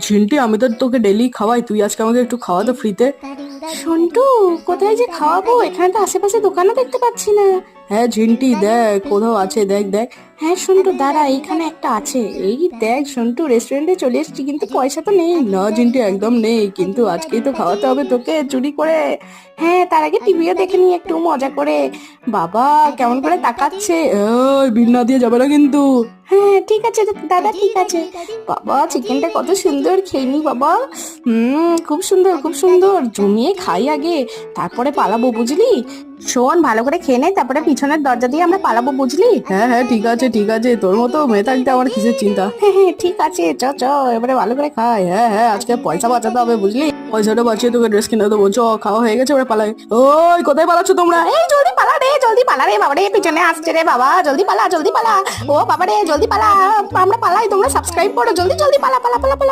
ঝিন্টি, আমি তো তোকে ডেলি খাওয়াই, তুই আজকে আমাকে একটু খাওয়া তো ফ্রিতে। সন্টু, কোথায় যে খাওয়াবো? এখানে তো আশেপাশে দোকানও দেখতে পাচ্ছি না। হ্যাঁ ঝিন্টি, দেখ কোথাও আছে, দেখ দেখ। হ্যাঁ সন্টু, দাঁড়া, এইখানে একটা আছে। এই দেখ সন্টু, রেস্টুরেন্টে চলে এসেছি, কিন্তু পয়সা তো নেই। না ঝিন্টি, একদম নেই, কিন্তু আজকেই তো খাওয়াতে হবে তোকে চুরি করে। হ্যাঁ, তার আগে টিভিও দেখে নি একটু মজা করে। বাবা, কেমন করে তাকাচ্ছে। ওই বিল না দিয়ে যাবে না কিন্তু। হ্যাঁ ঠিক আছে দাদা, ঠিক আছে। বাবা, চিকেনটা কত সুন্দর, খেয়ে নি বাবা। খুব সুন্দর, খুব সুন্দর। জমিয়ে খাই আগে, তারপরে পালাবো, বুঝলি? শোন, ভালো করে খেয়ে নে, তারপরে পিছনের দরজা দিয়ে আমরা পালাবো, বুঝলি? হ্যাঁ হ্যাঁ, ঠিক আছে ঠিক আছে, তোর মতো মেয়ে থাকতে আমার কিসের চিন্তা। হ্যাঁ হ্যাঁ ঠিক আছে, চ চ, এবারে ভালো করে খাই। হ্যাঁ হ্যাঁ, আজকে পয়সা বাঁচাতে হবে বুঝলি, পয়সাটা বাঁচিয়ে তোকে ড্রেস কিনে দেবো। চ, খাওয়া হয়ে গেছে, এবার পালাই। ওই কোথায় পালাচ্ছ তোমরা? এই জলদি পালা রে, জলদি পালা রে বাবা রে, পিছনে আসছে রে বাবা, জলদি পালা, জলদি পালা। ও বাবা রে, জলদি পালা। আমরা পালাই, তোমরা সাবস্ক্রাইব করো, জলদি জলদি পালা পালা পালা পালা।